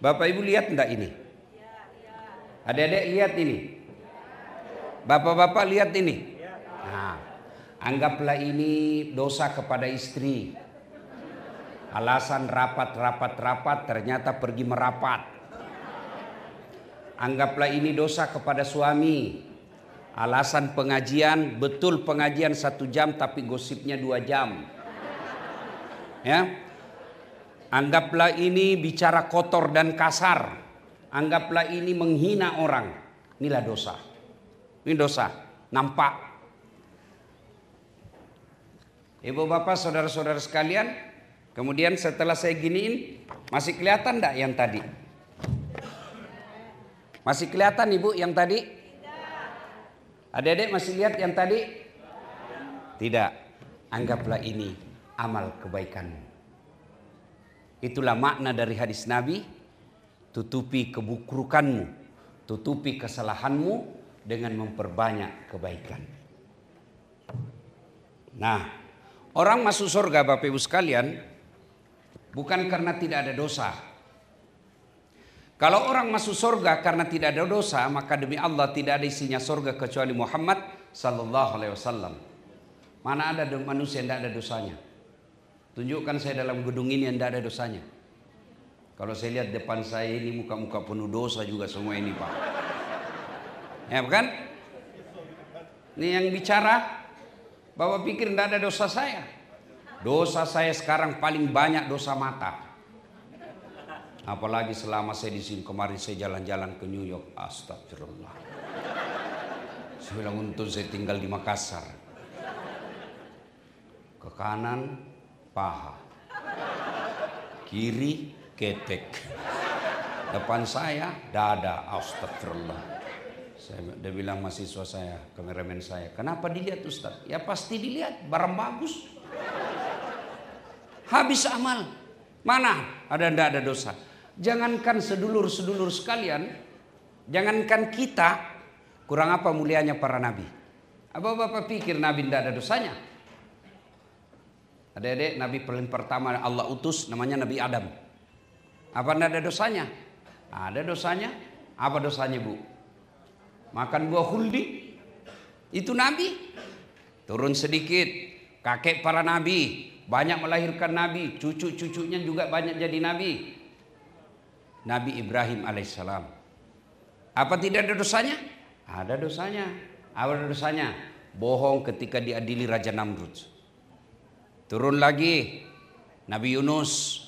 Bapak Ibu lihat enggak ini? Adik-adik lihat ini? Bapak-bapak lihat ini? Nah, anggaplah ini dosa kepada istri. Alasan rapat, ternyata pergi merapat. Anggaplah ini dosa kepada suami. Alasan pengajian, betul pengajian 1 jam tapi gosipnya 2 jam. Ya. Anggaplah ini bicara kotor dan kasar. Anggaplah ini menghina orang. Inilah dosa. Ini dosa. Nampak. Ibu bapak saudara-saudara sekalian. Kemudian setelah saya giniin. Masih kelihatan enggak yang tadi? Masih kelihatan ibu yang tadi? Adik-adik masih lihat yang tadi? Tidak. Anggaplah ini amal kebaikanmu. Itulah makna dari hadis Nabi. Tutupi keburukanmu, tutupi kesalahanmu dengan memperbanyak kebaikan. Nah, orang masuk surga Bapak Ibu sekalian bukan karena tidak ada dosa. Kalau orang masuk surga karena tidak ada dosa, maka demi Allah tidak ada isinya surga kecuali Muhammad sallallahu alaihi wasallam. Mana ada manusia yang tidak ada dosanya? Tunjukkan saya dalam gedung ini yang tidak ada dosanya. Kalau saya lihat depan saya ini muka-muka penuh dosa juga semua ini Pak. Ya bukan? Ini yang bicara, Bapak pikir tidak ada dosa saya. Dosa saya sekarang paling banyak dosa mata. Apalagi selama saya di sini, kemarin saya jalan-jalan ke New York. Astagfirullah. Saya bilang untung saya tinggal di Makassar. Ke kanan paha, kiri ketek, depan saya dada. Astagfirullah. Dia bilang mahasiswa saya, kameramen saya, kenapa dilihat Ustaz? Ya pasti dilihat, barang bagus. Habis amal. Mana tidak ada dosa. Jangankan sedulur-sedulur sekalian, jangankan kita, kurang apa mulianya para nabi. Apa Bapak pikir nabi tidak ada dosanya? Adik-adik, nabi paling pertama Allah utus namanya Nabi Adam. Apa tidak ada dosanya? Ada dosanya. Apa dosanya Bu? Makan buah khuldi. Itu nabi. Turun sedikit. Kakek para nabi. Banyak melahirkan nabi. Cucu-cucunya juga banyak jadi nabi. Nabi Ibrahim alaihissalam. Apa tidak ada dosanya? Ada dosanya. Apa ada dosanya? Bohong ketika diadili Raja Namrud. Turun lagi Nabi Yunus,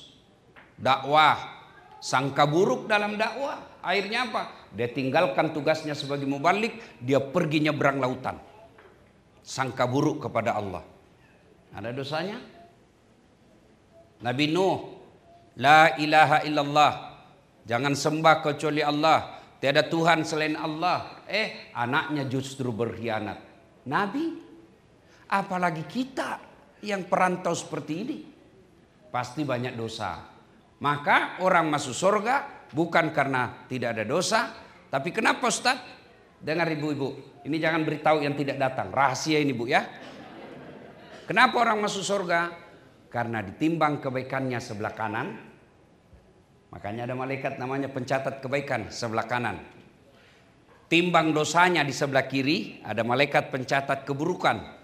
dakwah, sangka buruk dalam dakwah. Akhirnya apa? Dia tinggalkan tugasnya sebagai mubalik, dia pergi nyebrang lautan. Sangka buruk kepada Allah. Ada dosanya? Nabi Nuh, la ilaha illallah, jangan sembah kecuali Allah, tiada Tuhan selain Allah. Anaknya justru berkhianat. Nabi, apalagi kita yang perantau seperti ini, pasti banyak dosa. Maka orang masuk surga bukan karena tidak ada dosa, tapi kenapa Ustaz? Dengar ibu-ibu, ini jangan beritahu yang tidak datang, rahasia ini Bu ya. Kenapa orang masuk surga? Karena ditimbang kebaikannya sebelah kanan. Makanya ada malaikat namanya pencatat kebaikan sebelah kanan. Timbang dosanya di sebelah kiri, ada malaikat pencatat keburukan.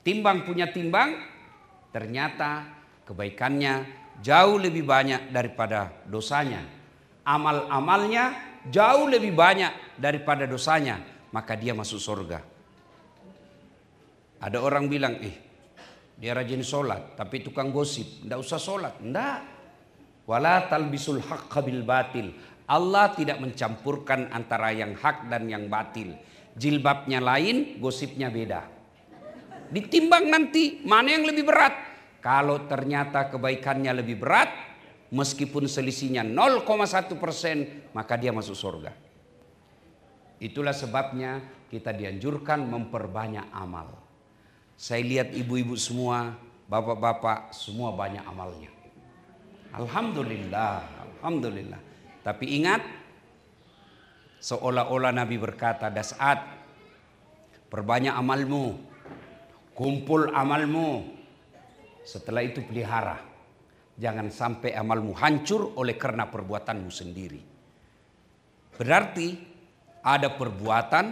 Timbang punya timbang, ternyata kebaikannya jauh lebih banyak daripada dosanya. Amal-amalnya jauh lebih banyak daripada dosanya. Maka dia masuk surga. Ada orang bilang, dia rajin sholat tapi tukang gosip. Tidak usah sholat. Tidak. Wala talbisul haqqa bil batil. Allah tidak mencampurkan antara yang hak dan yang batil. Jilbabnya lain, gosipnya beda. Ditimbang nanti mana yang lebih berat. Kalau ternyata kebaikannya lebih berat, meskipun selisihnya 0,1%, maka dia masuk surga. Itulah sebabnya kita dianjurkan memperbanyak amal. Saya lihat ibu-ibu semua, bapak-bapak semua banyak amalnya. Alhamdulillah, alhamdulillah. Tapi ingat, seolah-olah Nabi berkata, Das'ad, perbanyak amalmu. Kumpul amalmu. Setelah itu pelihara. Jangan sampai amalmu hancur oleh karena perbuatanmu sendiri. Berarti ada perbuatan,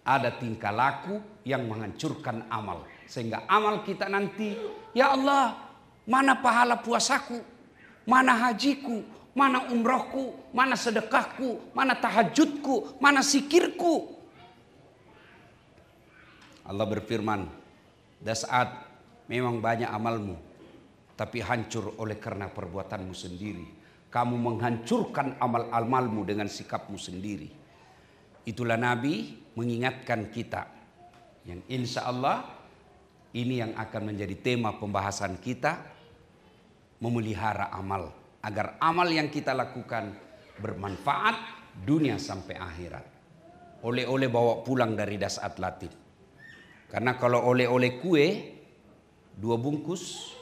ada tingkah laku yang menghancurkan amal. Sehingga amal kita nanti, ya Allah, mana pahala puasaku, mana hajiku, mana umrohku, mana sedekahku, mana tahajudku, mana zikirku. Allah berfirman, das'at memang banyak amalmu, tapi hancur oleh karena perbuatanmu sendiri. Kamu menghancurkan amal-amalmu dengan sikapmu sendiri. Itulah Nabi mengingatkan kita. Yang insya Allah ini yang akan menjadi tema pembahasan kita. Memelihara amal. Agar amal yang kita lakukan bermanfaat dunia sampai akhirat. Oleh-oleh bawa pulang dari Das'at Latif. Karena kalau oleh-oleh kue 2 bungkus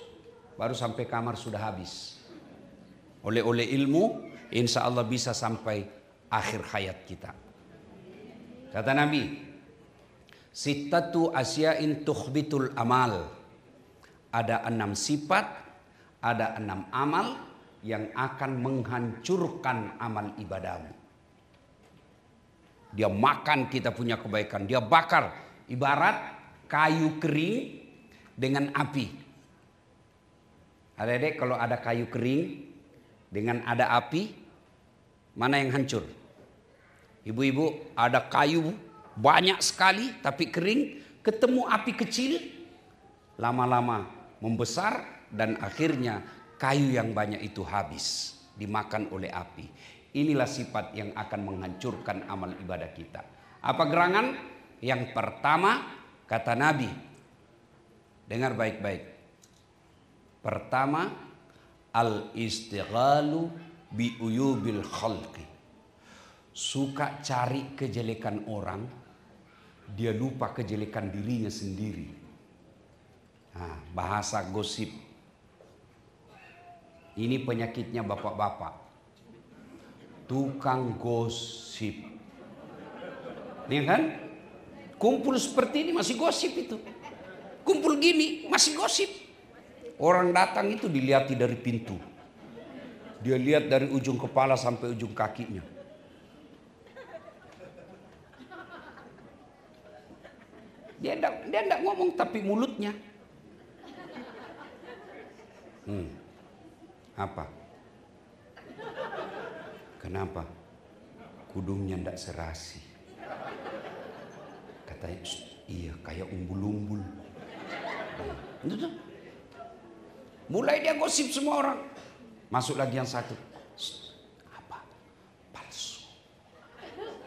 baru sampai kamar sudah habis. Oleh-oleh ilmu insya Allah bisa sampai akhir hayat kita. Kata Nabi, sittatu asya'in tukhbitul amal. Ada 6 sifat, ada 6 amal yang akan menghancurkan amal ibadahmu. Dia makan kita punya kebaikan, dia bakar. Ibarat kayu kering dengan api. Adik-adik, kalau ada kayu kering dengan ada api, mana yang hancur? Ibu-ibu, ada kayu banyak sekali tapi kering, ketemu api kecil, lama-lama membesar dan akhirnya kayu yang banyak itu habis, dimakan oleh api. Inilah sifat yang akan menghancurkan amal ibadah kita. Apa gerangan? Yang pertama, kata Nabi, dengar baik-baik. Pertama, al-istighalu bi uyubil khalqi. Suka cari kejelekan orang, dia lupa kejelekan dirinya sendiri. Nah, bahasa gosip. Ini penyakitnya bapak-bapak. Tukang gosip. Nih kan? Kumpul seperti ini masih gosip itu. Kumpul gini masih gosip. Orang datang itu dilihat dari pintu. Dia lihat dari ujung kepala sampai ujung kakinya. Dia enggak ngomong tapi mulutnya. Apa? Kenapa? Kudungnya enggak serasi. Katanya, iya kayak umbul-umbul. Itu. Mulai dia gosip semua orang. Masuk lagi yang satu. Apa? Palsu.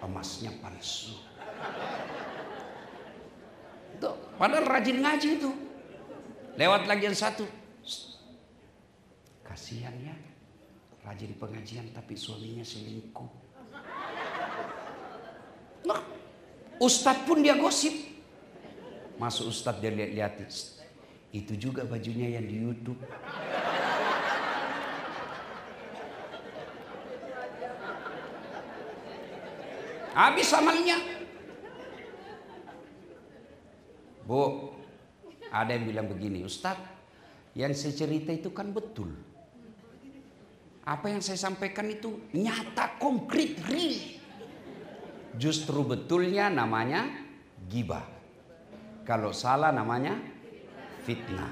Emasnya palsu. Tuh, padahal rajin ngaji itu. Lewat lagi yang satu. Kasihan ya. Rajin pengajian tapi suaminya selingkuh. Nah, Ustadz pun dia gosip. Masuk Ustadz dia lihat-lihatin. Itu juga bajunya yang di YouTube. Habis amalnya. Bu, ada yang bilang begini, Ustadz, yang saya cerita itu kan betul. Apa yang saya sampaikan itu nyata, konkret, real. Justru betulnya namanya gibah. Kalau salah namanya fitnah.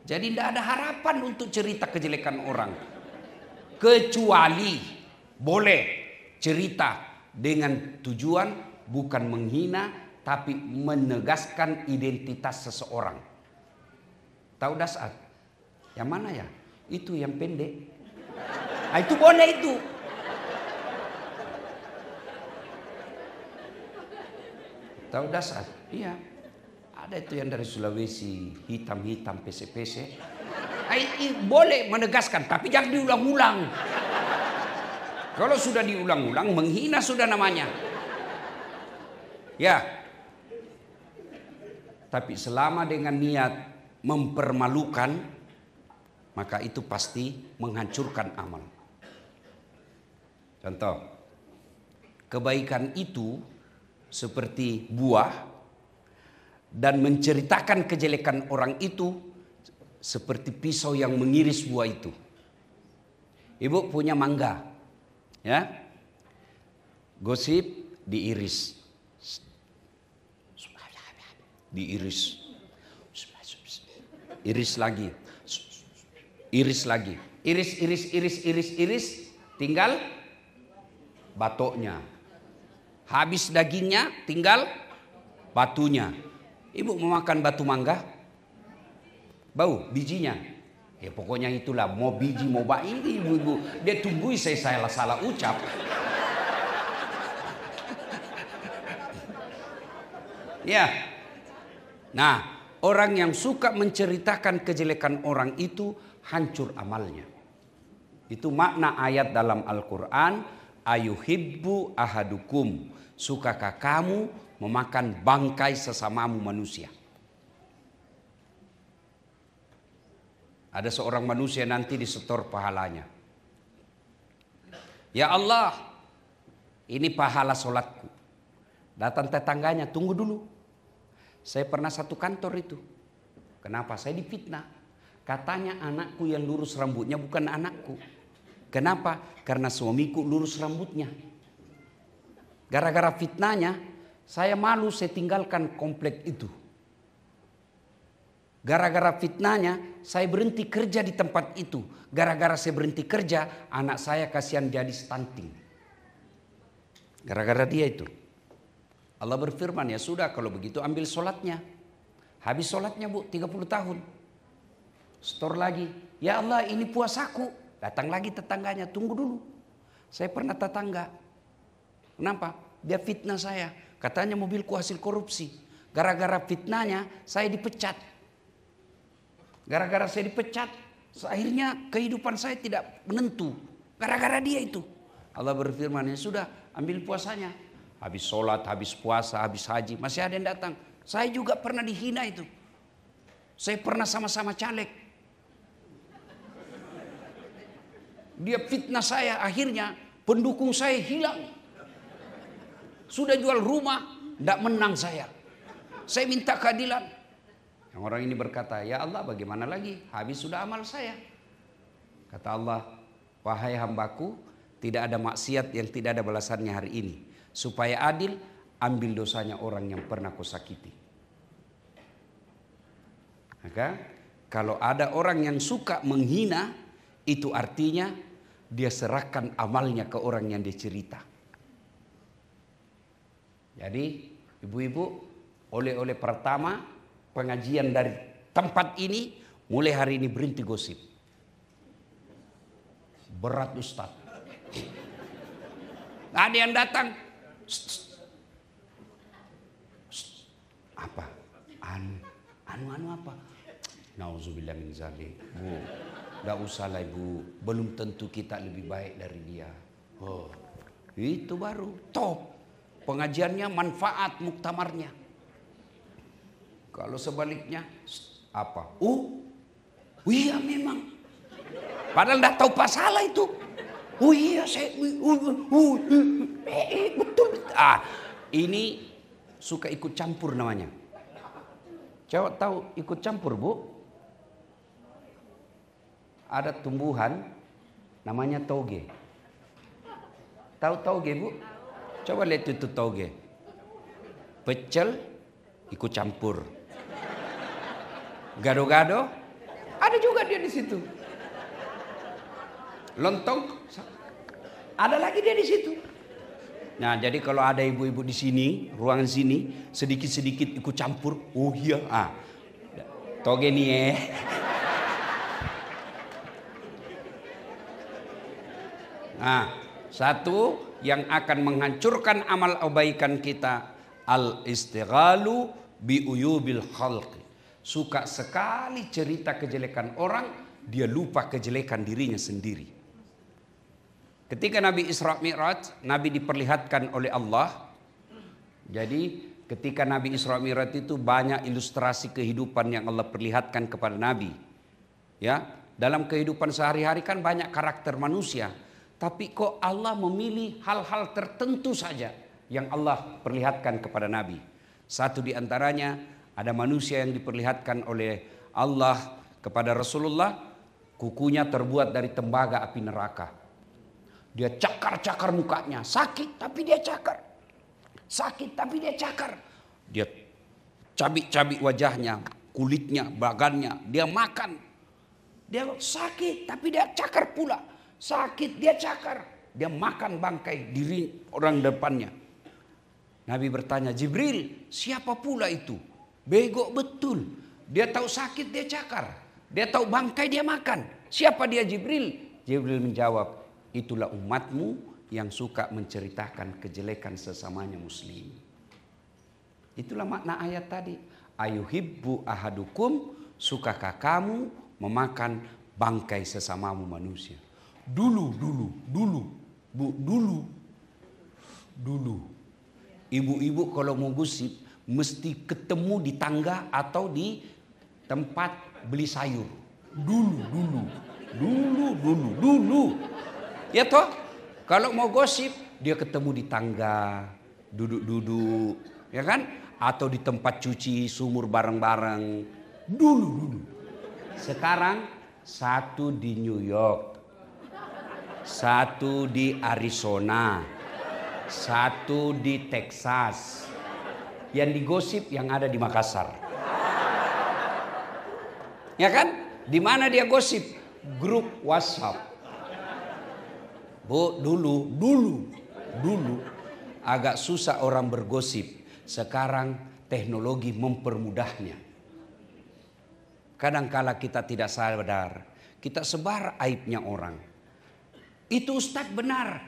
Jadi tidak ada harapan untuk cerita kejelekan orang. Kecuali boleh cerita dengan tujuan bukan menghina tapi menegaskan identitas seseorang. Tahu Das'at? Yang mana ya? Itu yang pendek. Nah, itu boleh itu. Tahu Das'at? Iya. Ada itu yang dari Sulawesi, hitam-hitam, pese-pese. Boleh menegaskan, tapi jangan diulang-ulang. Kalau sudah diulang-ulang, menghina sudah namanya. Ya. Tapi selama dengan niat mempermalukan, maka itu pasti menghancurkan amal. Contoh, kebaikan itu seperti buah dan menceritakan kejelekan orang itu seperti pisau yang mengiris buah itu. Ibu punya mangga, ya, gosip diiris, diiris, iris lagi, iris lagi, iris, tinggal batoknya. Habis dagingnya, tinggal batunya. Ibu mau makan batu mangga? Bau bijinya. Ya pokoknya itulah, mau biji mau ini ibu-ibu. Dia tunggu saya salah ucap. Ya. Nah, orang yang suka menceritakan kejelekan orang itu hancur amalnya. Itu makna ayat dalam Al-Quran. Ayuhibbu ahadukum. Sukakah kamu memakan bangkai sesamamu manusia? Ada seorang manusia nanti disetor pahalanya. Ya Allah, ini pahala sholatku. Datang tetangganya, tunggu dulu. Saya pernah satu kantor itu. Kenapa? Saya difitnah. Katanya anakku yang lurus rambutnya bukan anakku. Kenapa? Karena suamiku lurus rambutnya. Gara-gara fitnahnya, saya malu, saya tinggalkan komplek itu. Gara-gara fitnahnya, saya berhenti kerja di tempat itu. Gara-gara saya berhenti kerja, anak saya kasihan jadi stunting. Gara-gara dia itu. Allah berfirman, ya sudah kalau begitu ambil sholatnya. Habis sholatnya bu, 30 tahun. Setor lagi. Ya Allah ini puasaku. Datang lagi tetangganya, tunggu dulu. Saya pernah tetangga. Kenapa? Dia fitnah saya. Katanya mobilku hasil korupsi. Gara-gara fitnahnya saya dipecat. Gara-gara saya dipecat, akhirnya kehidupan saya tidak menentu. Gara-gara dia itu. Allah berfirman, ya sudah ambil puasanya. Habis sholat, habis puasa, habis haji, masih ada yang datang. Saya juga pernah dihina itu. Saya pernah sama-sama caleg. Dia fitnah saya, akhirnya pendukung saya hilang. Sudah jual rumah, tidak menang saya. Saya minta keadilan. Yang orang ini berkata, ya Allah bagaimana lagi? Habis sudah amal saya. Kata Allah, wahai hambaku, tidak ada maksiat yang tidak ada balasannya hari ini. Supaya adil, ambil dosanya orang yang pernah kau sakiti. Maka kalau ada orang yang suka menghina, itu artinya dia serahkan amalnya ke orang yang dia cerita. Jadi ibu-ibu, oleh-oleh pertama pengajian dari tempat ini, mulai hari ini berhenti gosip. Berat Ustaz. Gak ada yang datang. Apa? Anu apa? Nauzubillah min zalik. Bu, gak usah lah ibu. Belum tentu kita lebih baik dari dia. Oh, itu baru top. Pengajiannya manfaat muktamarnya. Kalau sebaliknya apa? Iya memang. Padahal tidak tahu pasalah itu. Oh iya saya betul. Ini suka ikut campur namanya. Coba tahu ikut campur bu? Ada tumbuhan namanya toge. Tahu toge bu? Coba lihat itu toge. Pecel ikut campur. Gado-gado ada juga dia di situ. Lontong ada lagi dia di situ. Nah, jadi kalau ada ibu-ibu di sini, ruangan sini, sedikit-sedikit ikut campur. Oh iya, toge nih Nah, satu yang akan menghancurkan amal kebaikan kita, al-istighalu bi uyubil khalqi. Suka sekali cerita kejelekan orang, dia lupa kejelekan dirinya sendiri. Ketika Nabi Isra Mi'raj, Nabi diperlihatkan oleh Allah. Jadi ketika Nabi Isra Mi'raj itu banyak ilustrasi kehidupan yang Allah perlihatkan kepada Nabi. Ya, dalam kehidupan sehari-hari kan banyak karakter manusia. Tapi kok Allah memilih hal-hal tertentu saja yang Allah perlihatkan kepada Nabi. Satu di antaranya ada manusia yang diperlihatkan oleh Allah kepada Rasulullah. Kukunya terbuat dari tembaga api neraka. Dia cakar-cakar mukanya. Sakit tapi dia cakar. Sakit tapi dia cakar. Dia cabik-cabik wajahnya, kulitnya, bagannya. Dia makan. Dia sakit tapi dia cakar pula. Sakit dia cakar. Dia makan bangkai diri orang depannya. Nabi bertanya, Jibril, siapa pula itu? Bego betul. Dia tahu sakit dia cakar. Dia tahu bangkai dia makan. Siapa dia Jibril? Jibril menjawab, itulah umatmu yang suka menceritakan kejelekan sesamanya muslim. Itulah makna ayat tadi. Ayuhibbu ahadukum, sukakah kamu memakan bangkai sesamamu manusia? Dulu. Bu, dulu. Ibu-ibu kalau mau gosip mesti ketemu di tangga atau di tempat beli sayur. Dulu. Ya toh? Kalau mau gosip dia ketemu di tangga, duduk-duduk, ya kan? Atau di tempat cuci sumur bareng-bareng. Dulu. Sekarang satu di New York, satu di Arizona, satu di Texas. Yang digosip yang ada di Makassar. Ya kan? Di mana dia gosip? Grup WhatsApp. Bu, dulu agak susah orang bergosip. Sekarang teknologi mempermudahnya. Kadangkala kita tidak sadar, kita sebar aibnya orang. Itu Ustadz benar.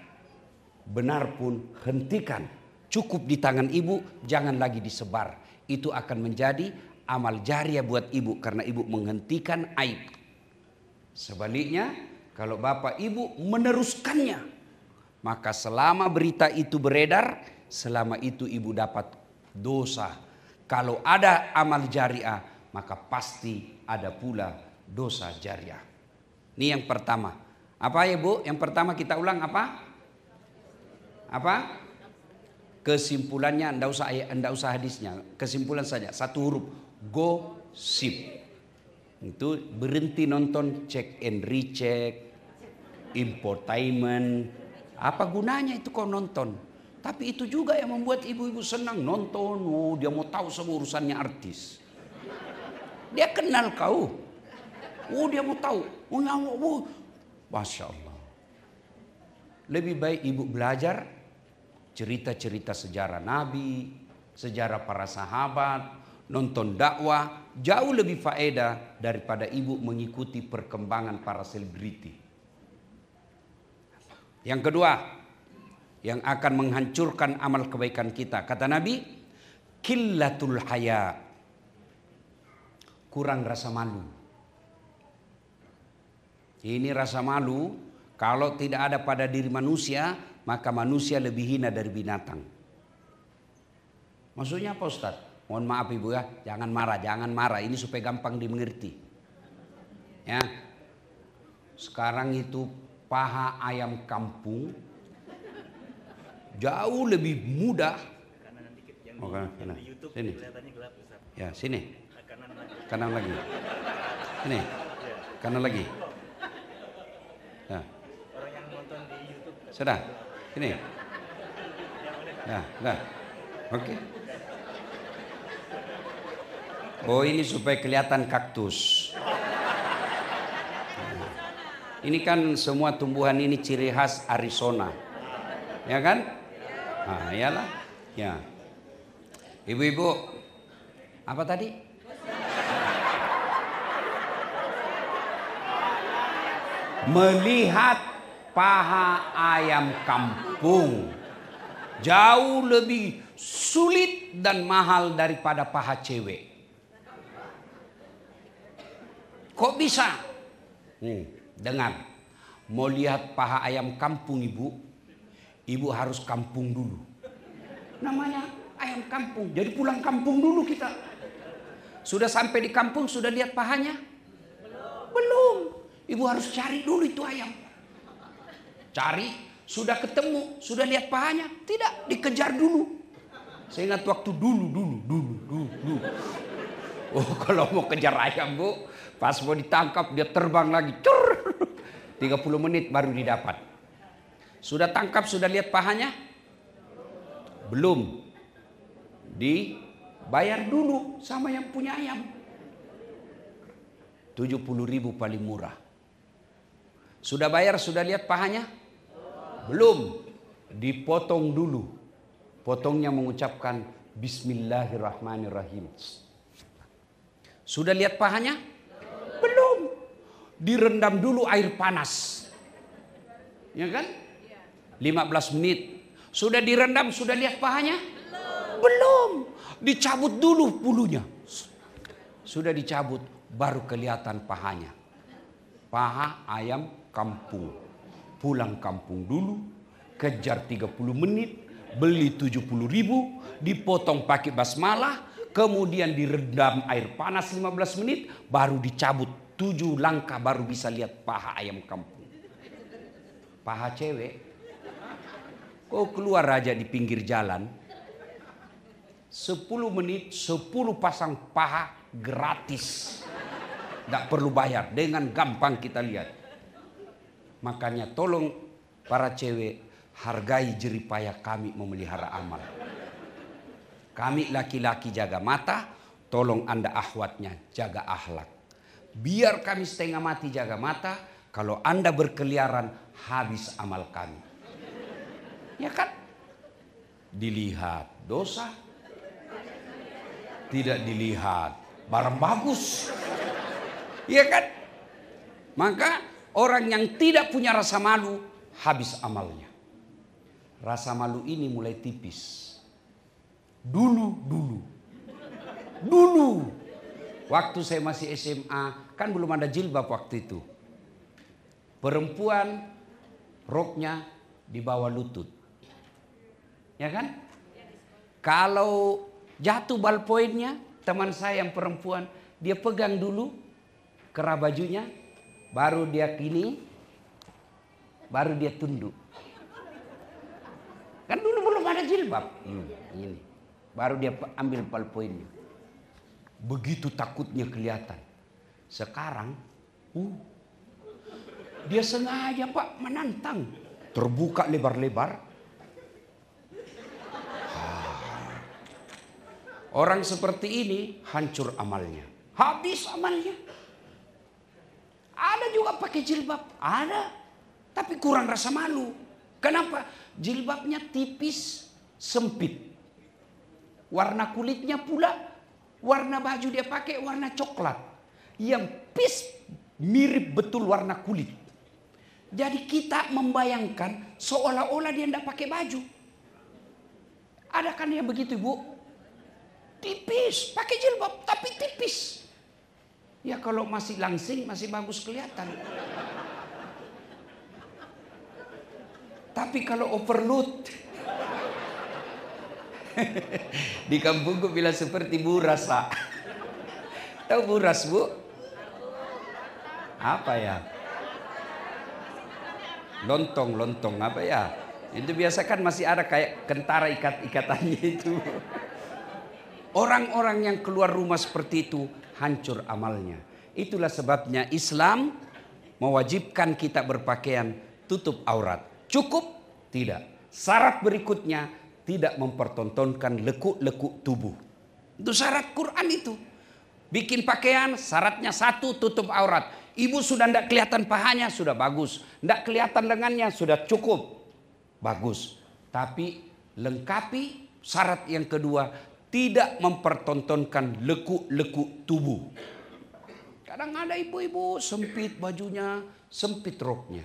Benar pun hentikan. Cukup di tangan ibu, jangan lagi disebar. Itu akan menjadi amal jariah buat ibu karena ibu menghentikan aib. Sebaliknya, kalau bapak ibu meneruskannya, maka selama berita itu beredar, selama itu ibu dapat dosa. Kalau ada amal jariah, maka pasti ada pula dosa jariah. Ini yang pertama. Apa ya Bu? Yang pertama kita ulang apa? Apa? Kesimpulannya enggak usah hadisnya. Kesimpulan saja, satu huruf. Gosip. Itu berhenti nonton check and recheck, infotainment. Apa gunanya itu kau nonton? Tapi itu juga yang membuat ibu-ibu senang nonton. Oh, dia mau tahu semua urusannya artis. Dia kenal kau. Oh, dia mau tahu. Oh, Masya Allah. Lebih baik ibu belajar cerita-cerita sejarah Nabi, sejarah para sahabat, nonton dakwah, jauh lebih faedah daripada ibu mengikuti perkembangan para selebriti. Yang kedua, yang akan menghancurkan amal kebaikan kita, kata Nabi, qillatul haya, kurang rasa malu. Ini rasa malu, kalau tidak ada pada diri manusia, maka manusia lebih hina dari binatang. Maksudnya apa Ustaz? Mohon maaf ibu ya, jangan marah. Ini supaya gampang dimengerti. Ya, sekarang itu paha ayam kampung jauh lebih mudah. Sini. Ya sini. Kanan lagi. Sini. Kanan lagi. Ya. Sudah. Sini. Ya, dah. Oke. Oh, ini supaya kelihatan kaktus. Ini kan semua tumbuhan ini ciri khas Arizona. Ya kan? Nah, iyalah. Ya. Ibu-ibu, apa tadi? Melihat paha ayam kampung jauh lebih sulit dan mahal daripada paha cewek. Kok bisa? Dengar, mau lihat paha ayam kampung ibu harus kampung dulu. Namanya ayam kampung, jadi pulang kampung dulu kita. Sudah sampai di kampung, sudah lihat pahanya? Belum. Ibu harus cari dulu itu ayam. Cari, sudah ketemu, sudah lihat pahanya? Tidak, dikejar dulu. Saya ingat waktu dulu. Oh, kalau mau kejar ayam Bu, Pas mau ditangkap dia terbang lagi. Cur. 30 menit baru didapat. Sudah tangkap, sudah lihat pahanya? Belum. Dibayar dulu sama yang punya ayam. 70.000 paling murah. Sudah bayar, sudah lihat pahanya? Belum. Dipotong dulu. Potongnya mengucapkan Bismillahirrahmanirrahim. Sudah lihat pahanya? Belum. Direndam dulu air panas. Ya kan? 15 menit. Sudah direndam, sudah lihat pahanya? Belum. Dicabut dulu bulunya. Sudah dicabut, baru kelihatan pahanya. Paha ayam kampung. Pulang kampung dulu, kejar 30 menit, beli 70.000, dipotong pakai basmalah, kemudian direndam air panas 15 menit, baru dicabut 7 langkah baru bisa lihat paha ayam kampung. Paha cewek. Kau keluar aja di pinggir jalan, 10 menit 10 pasang paha gratis. Tidak perlu bayar, dengan gampang kita lihat. Makanya tolong para cewek, hargai jeripayah kami memelihara amal. Kami laki-laki jaga mata, tolong Anda akhwatnya jaga akhlak. Biar kami setengah mati jaga mata, kalau Anda berkeliaran habis amal kami. Ya kan? Dilihat dosa, tidak dilihat barang bagus. Iya kan? Maka orang yang tidak punya rasa malu habis amalnya. Rasa malu ini mulai tipis. Dulu. Waktu saya masih SMA, kan belum ada jilbab waktu itu. Perempuan roknya di bawah lutut. Ya kan? Kalau jatuh ballpointnya, teman saya yang perempuan, dia pegang dulu kerah bajunya, baru dia gini, baru dia tunduk. Kan dulu belum ada jilbab. Ini. Baru dia ambil ballpointnya. Begitu takutnya kelihatan. Sekarang, dia sengaja Pak menantang. Terbuka lebar-lebar. Orang seperti ini hancur amalnya. Habis amalnya. Ada juga pakai jilbab. Ada. Tapi kurang rasa malu. Kenapa? Jilbabnya tipis, sempit. Warna kulitnya pula, warna baju dia pakai warna coklat. Yang mirip betul warna kulit. Jadi kita membayangkan seolah-olah dia tidak pakai baju. Ada kan yang begitu Bu? Tipis, pakai jilbab tapi tipis. Ya kalau masih langsing masih bagus kelihatan. Tapi kalau overload, di kampungku bilang seperti buras Pak. Tahu buras Bu? Apa ya? Lontong apa ya? Itu biasa kan masih ada kayak kentara ikatannya itu. Orang-orang yang keluar rumah seperti itu hancur amalnya. Itulah sebabnya Islam mewajibkan kita berpakaian tutup aurat. Cukup? Tidak. Syarat berikutnya tidak mempertontonkan lekuk-lekuk tubuh. Itu syarat Quran itu. Bikin pakaian syaratnya 1 tutup aurat. Ibu sudah tidak kelihatan pahanya sudah bagus. Tidak kelihatan lengannya sudah cukup. Bagus. Tapi lengkapi syarat yang kedua. Tidak mempertontonkan lekuk-lekuk tubuh. Kadang ada ibu-ibu sempit bajunya, sempit roknya.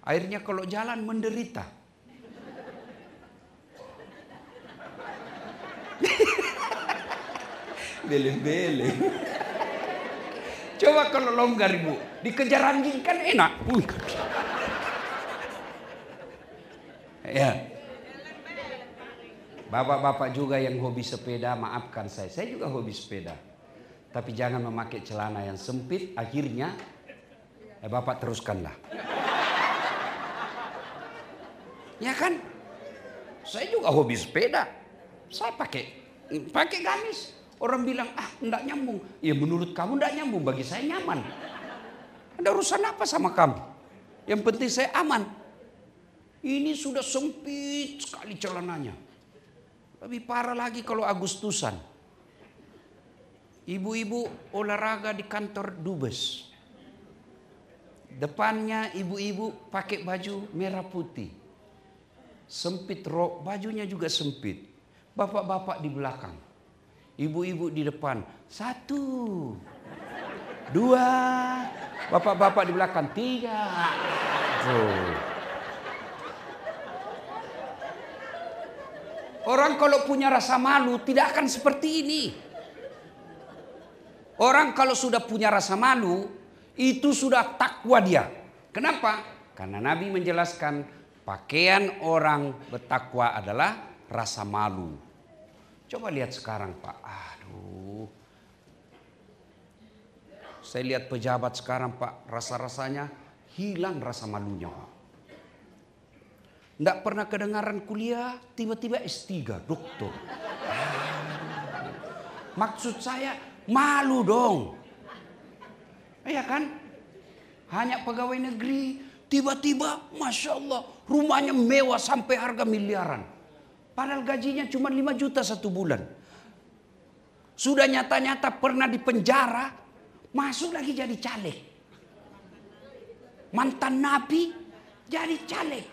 Akhirnya kalau jalan menderita. Bele-bele. Coba kalau longgar Ibu, dikejar anjing kan enak. Ya. Bapak-bapak juga yang hobi sepeda, maafkan saya juga hobi sepeda. Tapi jangan memakai celana yang sempit, akhirnya Bapak teruskanlah. Ya kan? Saya juga hobi sepeda. Saya pakai gamis. Orang bilang, enggak nyambung. Ya menurut kamu enggak nyambung, bagi saya nyaman. Ada urusan apa sama kamu? Yang penting saya aman. Ini sudah sempit sekali celananya. Lebih parah lagi kalau Agustusan. Ibu-ibu olahraga di kantor dubes. Depannya ibu-ibu pakai baju merah putih. Sempit rok, bajunya juga sempit. Bapak-bapak di belakang. Ibu-ibu di depan. 1, 2, bapak-bapak di belakang. 3. Tuh. Orang kalau punya rasa malu tidak akan seperti ini. Orang kalau sudah punya rasa malu, itu sudah takwa dia. Kenapa? Karena Nabi menjelaskan pakaian orang bertakwa adalah rasa malu. Coba lihat sekarang Pak. Aduh. Saya lihat pejabat sekarang Pak. Rasa-rasanya hilang rasa malunya Pak. Tidak pernah kedengaran kuliah, tiba-tiba S3, doktor. Maksud saya malu dong. Iya kan? Hanya pegawai negeri, tiba-tiba Masya Allah rumahnya mewah sampai harga miliaran. Padahal gajinya cuma 5 juta 1 bulan. Sudah nyata-nyata pernah di penjara, masuk lagi jadi caleg. Mantan Nabi jadi caleg.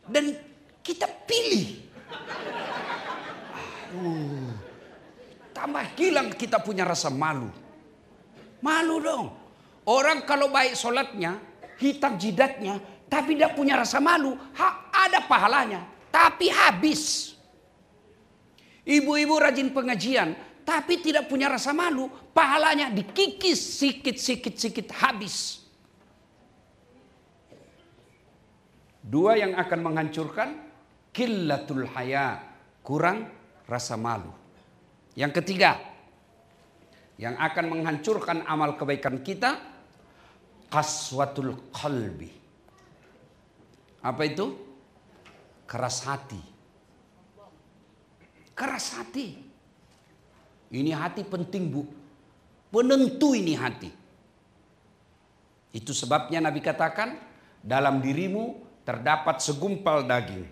Dan kita pilih. Tambah hilang kita punya rasa malu. Malu dong. Orang kalau baik sholatnya, hitam jidatnya, tapi tidak punya rasa malu, ada pahalanya, tapi habis. Ibu-ibu rajin pengajian, tapi tidak punya rasa malu, pahalanya dikikis sikit habis. Dua yang akan menghancurkan, qillatul haya, kurang rasa malu. Yang ketiga, yang akan menghancurkan amal kebaikan kita, qaswatul qalbi. Apa itu? Keras hati. Keras hati. Ini hati penting Bu. Penentu ini hati. Itu sebabnya Nabi katakan, dalam dirimu terdapat segumpal daging.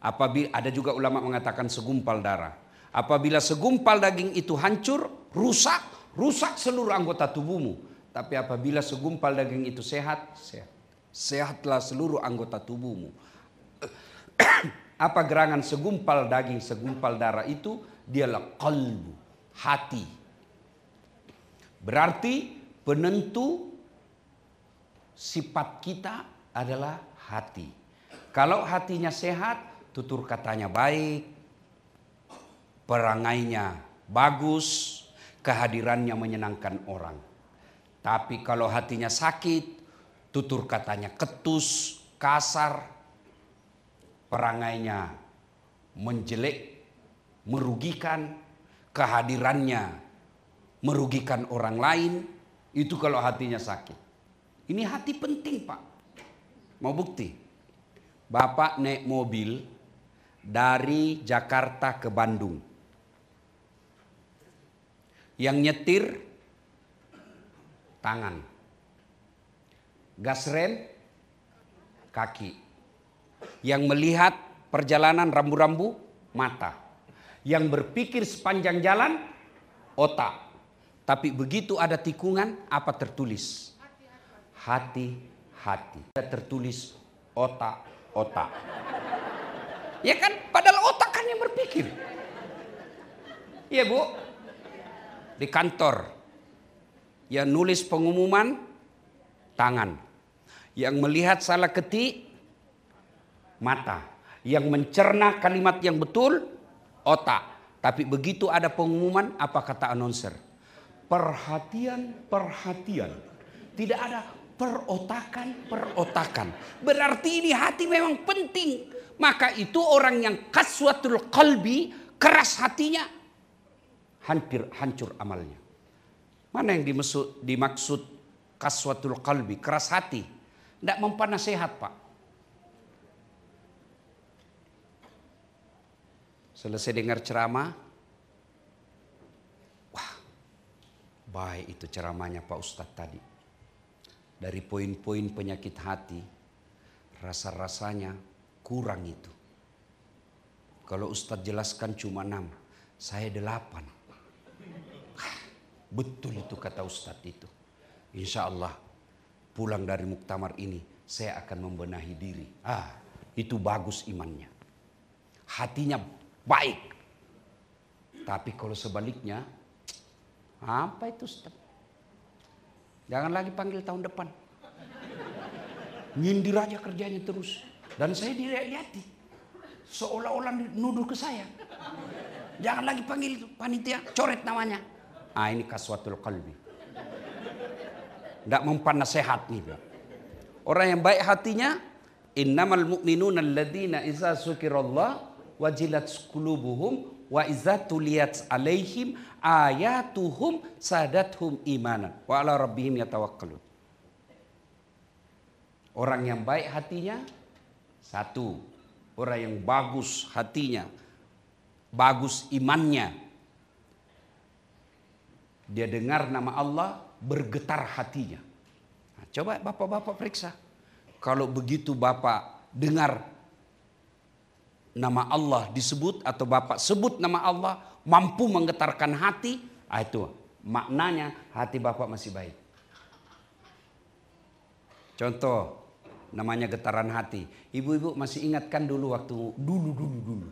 Apabila ada juga ulama mengatakan segumpal darah. Apabila segumpal daging itu hancur, rusak seluruh anggota tubuhmu. Tapi apabila segumpal daging itu sehatlah seluruh anggota tubuhmu. Apa gerangan segumpal daging, segumpal darah itu? Dialah qalbu, hati. Berarti penentu sifat kita adalah hati. Kalau hatinya sehat, tutur katanya baik, perangainya bagus, kehadirannya menyenangkan orang. Tapi kalau hatinya sakit, tutur katanya ketus, kasar, perangainya menjelek, merugikan, kehadirannya merugikan orang lain, itu kalau hatinya sakit. Ini hati penting Pak. Mau bukti? Bapak naik mobil dari Jakarta ke Bandung. Yang nyetir tangan. Gas rem kaki. Yang melihat perjalanan rambu-rambu mata. Yang berpikir sepanjang jalan otak. Tapi begitu ada tikungan, apa tertulis? Hati. Tertulis otak. Ya kan, padahal otak kan yang berpikir. Iya Bu. Di kantor, yang nulis pengumuman tangan. Yang melihat salah ketik mata. Yang mencerna kalimat yang betul otak. Tapi begitu ada pengumuman, apa kata announcer? Perhatian. Tidak ada perotakan. Berarti ini hati memang penting. Maka itu orang yang qaswatul qalbi, keras hatinya, hancur amalnya. Mana yang dimaksud qaswatul qalbi, keras hati? Tidak mempan nasihat Pak. Selesai dengar ceramah, Baik itu ceramahnya Pak Ustadz tadi. Dari poin-poin penyakit hati, rasa-rasanya kurang itu. Kalau Ustadz jelaskan cuma 6, saya 8. Betul itu kata Ustadz itu. Insya Allah pulang dari muktamar ini saya akan membenahi diri. Itu bagus imannya. Hatinya baik. Tapi kalau sebaliknya, apa itu Ustaz? Jangan lagi panggil tahun depan. Nyindir aja kerjanya terus. Dan saya dilihat-lihati. Seolah-olah nuduh ke saya. Jangan lagi panggil panitia, coret namanya. Ini kaswatul qalbi. Tidak mempan nasihat nih. Orang yang baik hatinya, innamal mu'minuna alladzina idza dzukirallah wajilat qulubuhum wa idza tuliyat alaihim ayatuhum sadathum imanan wa ala rabbihim yatawakkalun. Orang yang baik hatinya, satu, orang yang bagus hatinya, bagus imannya. Dia dengar nama Allah, bergetar hatinya. Nah, coba bapak-bapak periksa. Kalau begitu bapak dengar nama Allah disebut atau bapak sebut nama Allah mampu menggetarkan hati, itu maknanya hati bapak masih baik. Contoh namanya getaran hati. Ibu-ibu masih ingatkan dulu waktu dulu.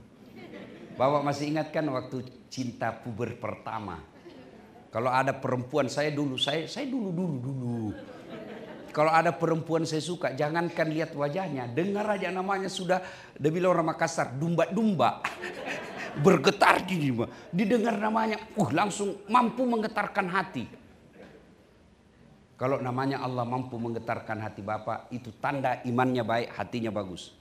Bapak masih ingatkan waktu cinta puber pertama. Kalau ada perempuan saya dulu. Kalau ada perempuan saya suka, jangankan lihat wajahnya, dengar aja namanya sudah, dia bilang orang Makassar, dumba-dumba. Bergetar didengar namanya, langsung mampu menggetarkan hati. Kalau namanya Allah mampu menggetarkan hati bapak, itu tanda imannya baik, hatinya bagus.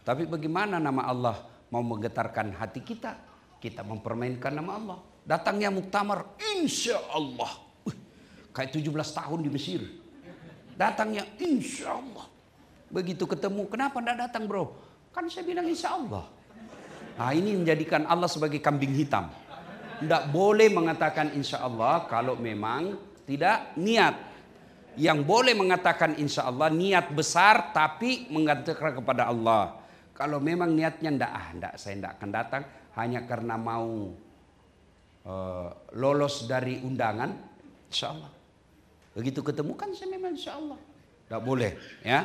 Tapi bagaimana nama Allah mau menggetarkan hati kita? Kita mempermainkan nama Allah. Datangnya muktamar, insya Allah. Kayak 17 tahun di Mesir. Datangnya insya Allah. Begitu ketemu, kenapa tidak datang bro? Kan saya bilang insya Allah. Nah ini menjadikan Allah sebagai kambing hitam. Tidak boleh mengatakan insya Allah kalau memang tidak niat. Yang boleh mengatakan insya Allah niat besar tapi mengatakan kepada Allah. Kalau memang niatnya saya tidak akan datang hanya karena mau lolos dari undangan, insya Allah. Begitu ketemu kan saya memang insya Allah. Tidak boleh ya.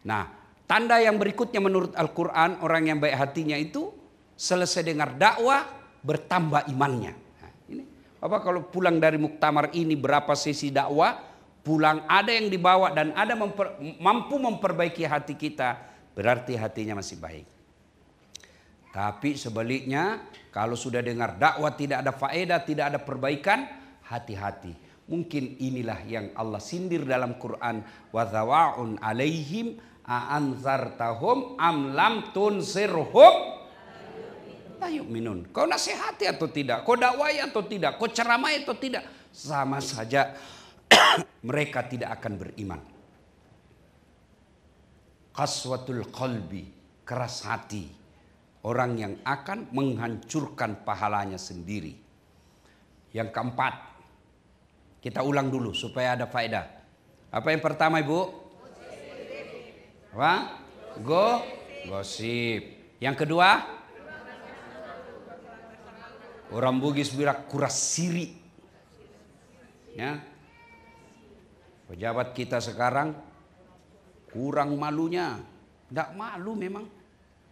Nah tanda yang berikutnya menurut Al-Quran, orang yang baik hatinya itu selesai dengar dakwah bertambah imannya. Nah, ini Bapak kalau pulang dari muktamar ini berapa sesi dakwah, pulang ada yang dibawa dan ada mampu memperbaiki hati kita, berarti hatinya masih baik. Tapi sebaliknya kalau sudah dengar dakwah tidak ada faedah, tidak ada perbaikan, hati-hati. Mungkin inilah yang Allah sindir dalam Quran. Wa zawa'un alaihim a'anzartahum am lam tunsirhum la yu'minun. Kau nasihati atau tidak, kau dakwai atau tidak, kau ceramai atau tidak, sama saja mereka tidak akan beriman. Qaswatul qalbi, keras hati, orang yang akan menghancurkan pahalanya sendiri. Yang keempat, kita ulang dulu supaya ada faedah. Apa yang pertama Ibu? Apa? Gosip. Yang kedua? Orang Bugis bilang kuras siri. Ya. Pejabat kita sekarang kurang malunya. Tidak malu memang.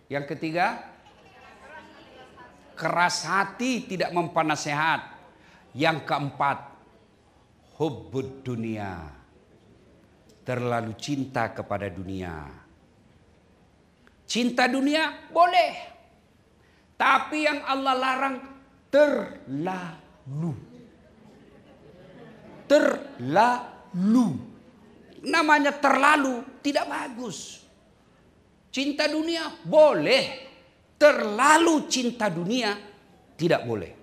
Yang ketiga? Keras hati, tidak mempan nasihat. Yang keempat, hubbud dunia, terlalu cinta kepada dunia. Cinta dunia boleh, tapi yang Allah larang terlalu. Namanya terlalu tidak bagus. Cinta dunia boleh, terlalu cinta dunia tidak boleh.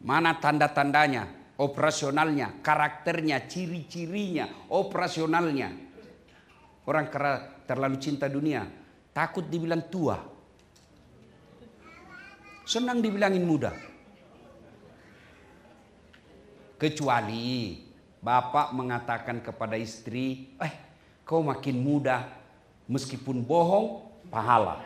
Mana tanda-tandanya? Operasionalnya, karakternya, ciri-cirinya, operasionalnya. Orang terlalu cinta dunia, takut dibilang tua. Senang dibilangin muda. Kecuali bapak mengatakan kepada istri, kau makin muda, meskipun bohong, pahala.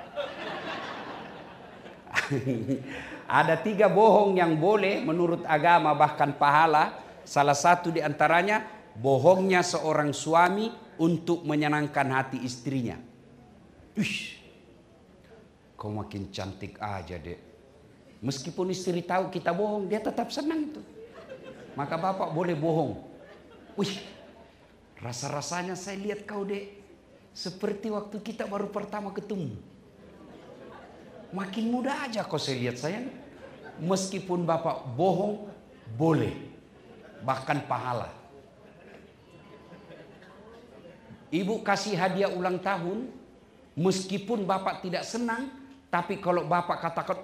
Ada 3 bohong yang boleh menurut agama bahkan pahala. Salah satu di antaranya, bohongnya seorang suami untuk menyenangkan hati istrinya. Kau makin cantik aja dek. Meskipun istri tahu kita bohong, dia tetap senang tuh. Maka bapak boleh bohong. Rasa-rasanya saya lihat kau dek, seperti waktu kita baru pertama ketemu. Makin muda aja kau saya lihat sayang. Meskipun bapak bohong, boleh. Bahkan pahala. Ibu kasih hadiah ulang tahun, meskipun bapak tidak senang, tapi kalau bapak katakan,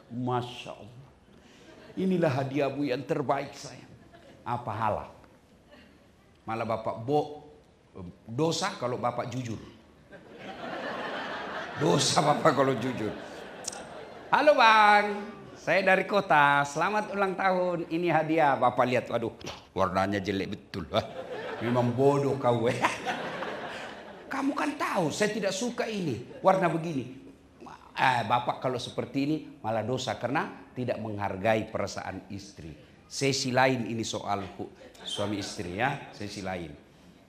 Masya Allah. Inilah hadiahmu yang terbaik sayang. Pahala. Malah bapak dosa kalau bapak jujur. Dosa bapak kalau jujur. Halo bang, saya dari kota. Selamat ulang tahun. Ini hadiah. Bapak lihat, waduh, warnanya jelek betul. Memang bodoh kau. Kamu kan tahu saya tidak suka ini, warna begini. Bapak kalau seperti ini malah dosa karena tidak menghargai perasaan istri. Sesi lain ini soal suami istri ya, sesi lain.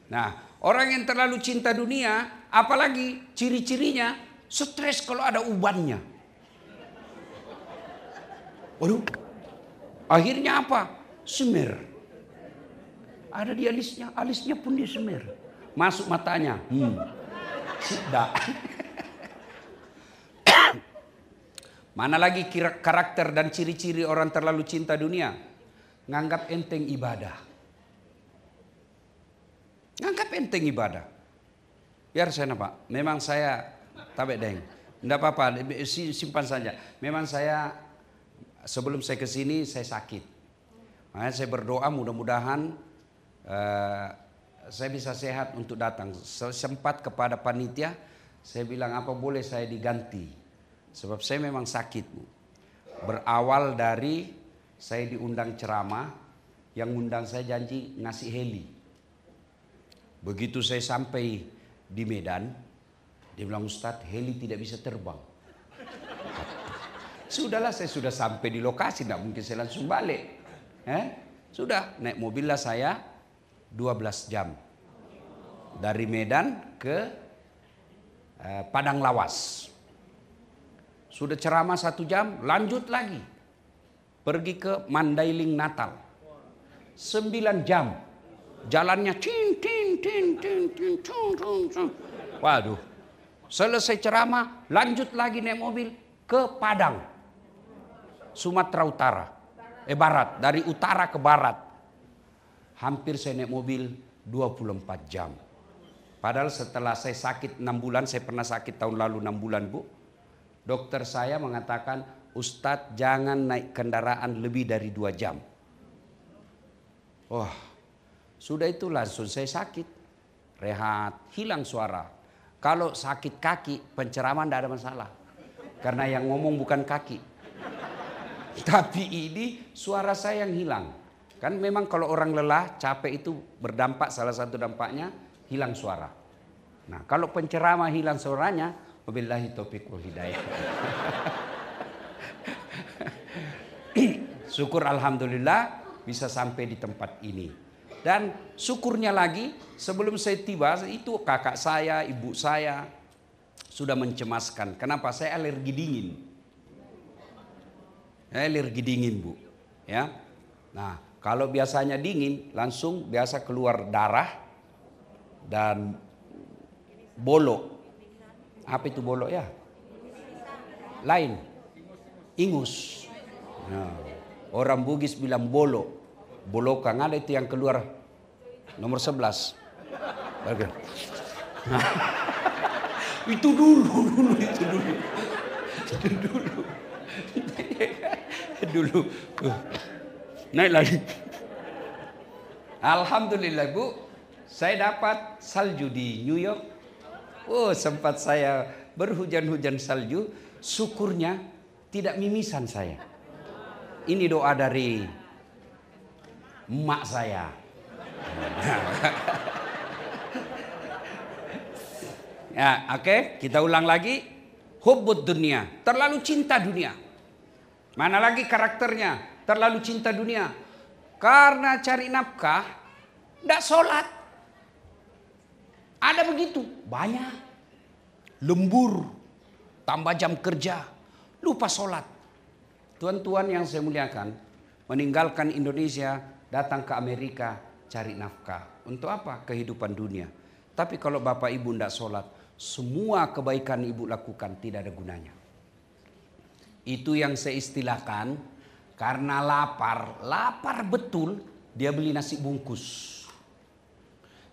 Nah, orang yang terlalu cinta dunia, apalagi ciri-cirinya, stres kalau ada ubannya. Waduh, akhirnya apa? Semir. Ada di alisnya pun dia semir. Masuk matanya, sudah. Mana lagi karakter dan ciri-ciri orang terlalu cinta dunia? Nganggap enteng ibadah. Nganggap enteng ibadah. Biar saya pak, memang saya tabek deng. Tidak apa-apa, simpan saja. Memang saya sebelum saya kesini saya sakit. Makanya saya berdoa mudah-mudahan saya bisa sehat untuk datang. Sempat kepada panitia, saya bilang apa boleh saya diganti. Sebab saya memang sakit Bu. Berawal dari saya diundang ceramah, yang undang saya janji ngasih heli. Begitu saya sampai di Medan, dia bilang Ustadz heli tidak bisa terbang. Sudahlah saya sudah sampai di lokasi, tidak mungkin saya langsung balik. Sudah naik mobil lah saya 12 jam. Dari Medan ke Padang Lawas. Sudah ceramah 1 jam, lanjut lagi. Pergi ke Mandailing Natal. 9 jam. Jalannya Waduh. Selesai ceramah, lanjut lagi naik mobil ke Padang. Sumatera Utara. Barat. Dari utara ke barat. Hampir saya naik mobil 24 jam. Padahal setelah saya sakit 6 bulan, saya pernah sakit tahun lalu 6 bulan Bu. Dokter saya mengatakan, Ustadz jangan naik kendaraan lebih dari 2 jam. Wah, sudah itu langsung saya sakit. Rehat, hilang suara. Kalau sakit kaki, penceraman tidak ada masalah. Karena yang ngomong bukan kaki. Tapi ini suara saya yang hilang. Kan memang kalau orang lelah, capek itu berdampak, salah satu dampaknya hilang suara. Nah, kalau penceramah hilang suaranya, wabillahi taufiq wal hidayah. Syukur alhamdulillah bisa sampai di tempat ini. Dan syukurnya lagi, sebelum saya tiba, itu kakak saya, ibu saya sudah mencemaskan. Kenapa? Saya alergi dingin. Alergi dingin Bu. Ya. Nah, kalau biasanya dingin, langsung biasa keluar darah dan bolok. Apa itu bolok ya? Lain. Ingus. Nah, orang Bugis bilang bolok. Bolokan ada itu yang keluar nomor 11. Nah, itu dulu. Naik lagi. Alhamdulillah Bu, saya dapat salju di New York. Sempat saya berhujan-hujan salju. Syukurnya tidak mimisan saya. Ini doa dari emak saya. Ya, oke, kita ulang lagi. Hubbud dunia, terlalu cinta dunia. Mana lagi karakternya? Terlalu cinta dunia. Karena cari nafkah, tidak sholat. Ada begitu, banyak. Lembur, tambah jam kerja, lupa sholat. Tuan-tuan yang saya muliakan, meninggalkan Indonesia, datang ke Amerika, cari nafkah. Untuk apa? Kehidupan dunia. Tapi kalau bapak ibu tidak sholat, semua kebaikan ibu lakukan tidak ada gunanya. Itu yang saya istilahkan, karena lapar betul, dia beli nasi bungkus.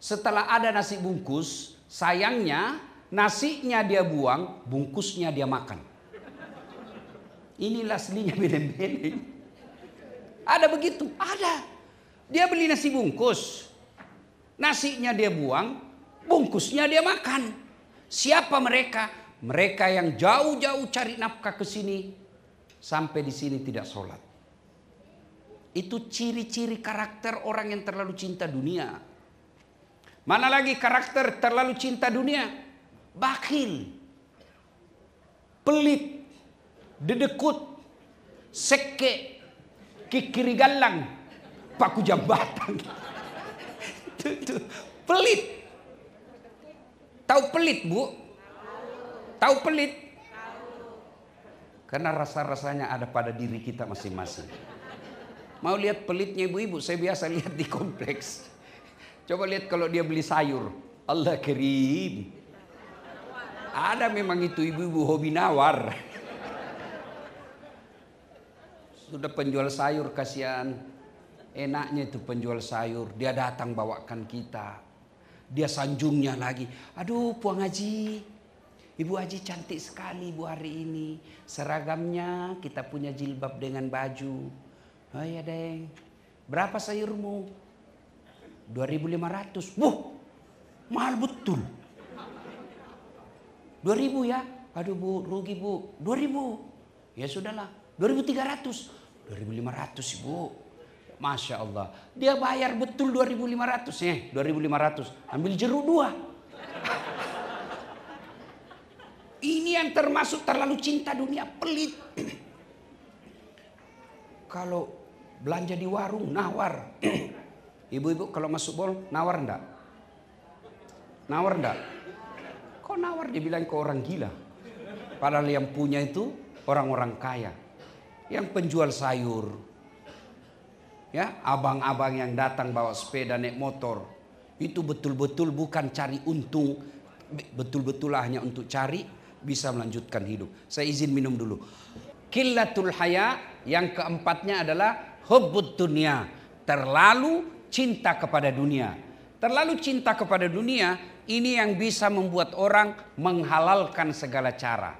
Setelah ada nasi bungkus, sayangnya nasinya dia buang, bungkusnya dia makan. Inilah aslinya bedeng-bedeng. Ada begitu, ada. Dia beli nasi bungkus, nasinya dia buang, bungkusnya dia makan. Siapa mereka? Mereka yang jauh-jauh cari nafkah ke sini, sampai di sini tidak sholat. Itu ciri-ciri karakter orang yang terlalu cinta dunia. Mana lagi karakter terlalu cinta dunia? Bakhil, pelit, dedekut, seke, kikiri galang, paku jambatan. Pelit. Tahu pelit, Bu? Tahu pelit? Karena rasa-rasanya ada pada diri kita masing-masing. Mau lihat pelitnya ibu-ibu? Saya biasa lihat di kompleks. Coba lihat kalau dia beli sayur. Allah karim. Ada memang itu ibu-ibu hobi nawar. Sudah penjual sayur kasihan. Enaknya itu penjual sayur. Dia datang bawakan kita. Dia sanjungnya lagi. Aduh Puang Haji, Ibu Haji cantik sekali Bu hari ini. Seragamnya kita punya jilbab dengan baju. Oh ya Deng. Berapa sayurmu? 2.500. Wuh, mahal betul. 2.000 ya? Aduh Bu, rugi Bu. 2.000. Ya sudahlah. 2.300. 2.500 Ibu. Masya Allah. Dia bayar betul 2.500. 2.500. Ambil jeruk 2. Ini yang termasuk terlalu cinta dunia, pelit. Kalau belanja di warung, nawar. Ibu-ibu kalau masuk mall, nawar enggak? Nawar enggak? Kok nawar dibilang ke orang gila? Padahal yang punya itu orang-orang kaya. Yang penjual sayur. Ya, abang-abang yang datang bawa sepeda naik motor itu betul-betul bukan cari untung, betul-betul hanya untuk cari bisa melanjutkan hidup. Saya izin minum dulu. Qillatul haya, yang keempatnya adalah hubbud dunia, terlalu cinta kepada dunia. Terlalu cinta kepada dunia ini yang bisa membuat orang menghalalkan segala cara.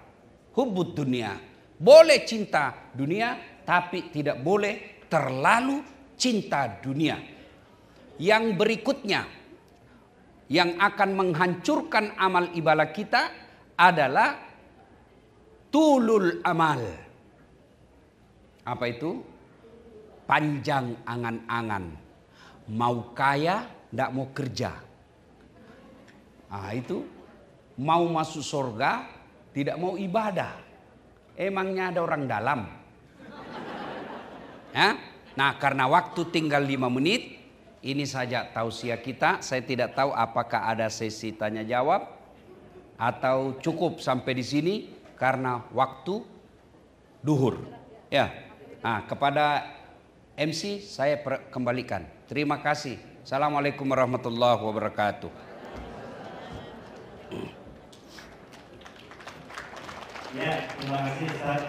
Hubbud dunia, boleh cinta dunia tapi tidak boleh terlalu cinta dunia. Yang berikutnya yang akan menghancurkan amal ibadah kita adalah tulul amal. Apa itu? Panjang angan-angan. Mau kaya, tidak mau kerja. Itu mau masuk surga, tidak mau ibadah. Emangnya ada orang dalam? Ya? Nah, karena waktu tinggal 5 menit, ini saja tausiah kita. Saya tidak tahu apakah ada sesi tanya jawab atau cukup sampai di sini karena waktu duhur. Ya. Nah, kepada MC saya kembalikan. Terima kasih. Assalamualaikum warahmatullahi wabarakatuh. Ya, terima kasih Ustaz.